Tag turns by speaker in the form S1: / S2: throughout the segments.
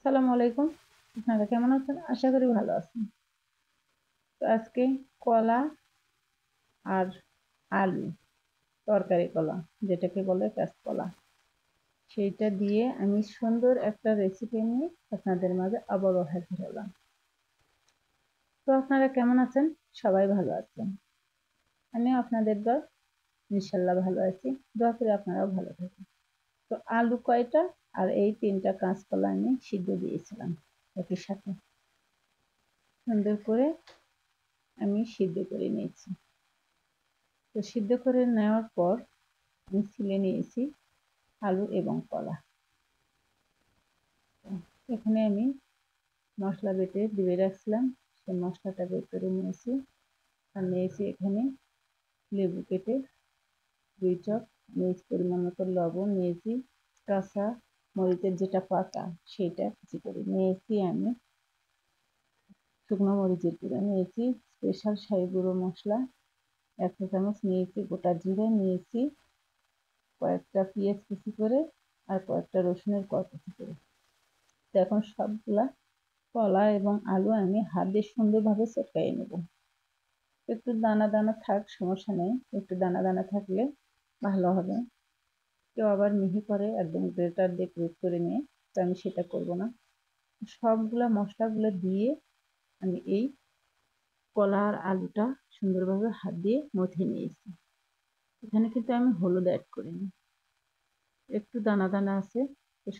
S1: আসসালামু আলাইকুম। আপনারা কেমন আছেন? আশা করি ভালো আছেন। তো আজকে কলা আর আলু, তরকারি কলা যেটাকে বলে কাঁচকলা, সেইটা দিয়ে আমি সুন্দর একটা রেসিপি নিয়ে আপনাদের মাঝে আবারও হাজির হলাম। তো আপনারা কেমন আছেন? সবাই ভালো আছেন। আমিও আপনাদের দোয়া ইনশাল্লাহ ভালো আছি। দোয়া করি আপনারাও ভালো থাকেন। তো আলু কয়টা আর এই 3টা কাঁচকলা আমি সিদ্ধ দিয়েছিলাম একই সাথে। সুন্দর করে আমি সিদ্ধ করে নিয়েছি। তো সিদ্ধ করে নেওয়ার পর আমি ছিলে নিয়েছি আলু এবং কলা। এখানে আমি মশলা বেটে দিয়ে রাখছিলাম, সেই মশলাটা বের করে নিয়েছি। আর নিয়েছি এখানে লেবু কেটে 2 চপ, নিয়েছি পরিমাণ মতো লবণ, নিয়েছি কাঁচা মরিচের যেটা পাতা সেটা কুচি করে নিয়েছি। আমি শুকনো মরিচের গুঁড়ো নিয়েছি, স্পেশাল শাহি গুঁড়ো মশলা 1 চা চামচ নিয়েছি, গোটা জিরে নিয়েছি, কয়েকটা পেঁয়াজ কুচি করে আর কয়েকটা রসুনের কোয়া কুচি করে। তো এখন সবগুলা কলা এবং আলু আমি হাত দিয়ে সুন্দরভাবে চটকাই নেব। একটু দানা দানা থাক, সমস্যা নেই, একটু দানা দানা থাকলে ভালো হবে। কেউ আবার মিহি করে একদম গ্রেটার দিয়ে গ্রেট করে নিয়ে, তো আমি সেটা করব না। সবগুলা মশলাগুলো দিয়ে আমি এই কলা আর আলুটা সুন্দরভাবে হাত দিয়ে মথে নিয়েছি। এখানে কিন্তু আমি হলুদ অ্যাড করিনি, একটু দানা দানা আছে,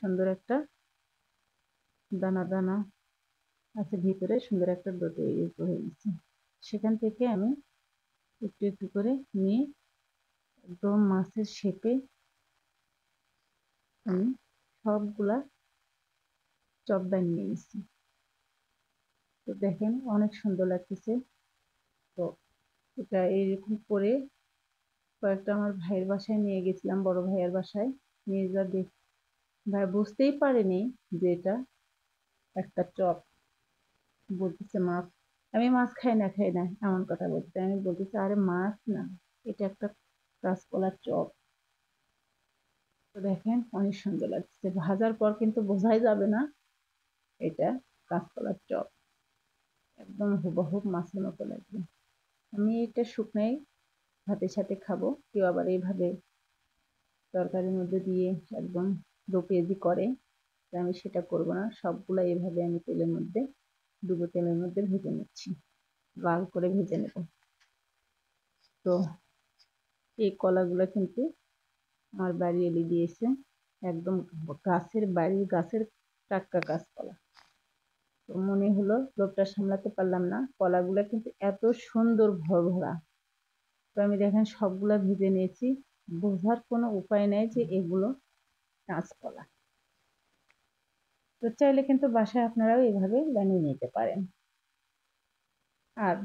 S1: সুন্দর একটা দানা দানা আছে ভিতরে, সুন্দর একটা ডো তৈরি হয়ে গেছে। সেখান থেকে আমি একটু একটু করে নিয়ে একদম মাছের শেপে আমি সবগুলা চপ বানিয়ে নিয়েছি। তো দেখেন অনেক সুন্দর লাগতেছে। তো এটা এইরকম করে কয়েকটা আমার ভাইয়ের বাসায় নিয়ে গেছিলাম, বড় ভাইয়ের বাসায় নিয়ে যা দেখ, ভাই বুঝতেই পারেনি যে এটা একটা চপ। বলতেছে মাছ, আমি মাছ খাই না এমন কথা বলতে, আমি বলতেছি আরে মাছ না, এটা একটা কাঁচকলার চপ। তো দেখেন অনেক সুন্দর লাগছে, ভাজার পর কিন্তু বোঝাই যাবে না এটা কাঁচকলার চপ, একদম হুবহু মাছের মতো লাগবে। আমি এটা শুকনাই ভাতের সাথে খাবো, কেউ আবার এইভাবে তরকারির মধ্যে দিয়ে একদম দো পেঁয়াজি করে, আমি সেটা করব না। সবগুলা এভাবে আমি তেলের মধ্যে ডুবো তেলের মধ্যে ভেজে নিচ্ছি, লাল করে ভেজে নেব। তো এই কলাগুলো কিন্তু আমার বাড়ি এনে দিয়েছে, একদম গাছের বাড়ির গাছের টাটকা কাঁচকলা। তো মনে হলো লোভটা সামলাতে পারলাম না, কলাগুলো কিন্তু এত সুন্দর ভরভরা। তো আমি দেখেন সবগুলা ভেজে নিয়েছি, বোঝার কোনো উপায় নেই যে এগুলো কাঁচকলা। তো চাইলে কিন্তু বাসায় আপনারাও এভাবে বানিয়ে নিতে পারেন। আর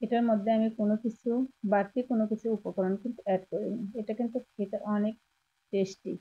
S1: এটার মধ্যে আমি কোনো কিছু বাড়তি কোনো কিছু উপকরণ কিন্তু অ্যাড করিনি, এটা কিন্তু খেতে অনেক টেস্টি।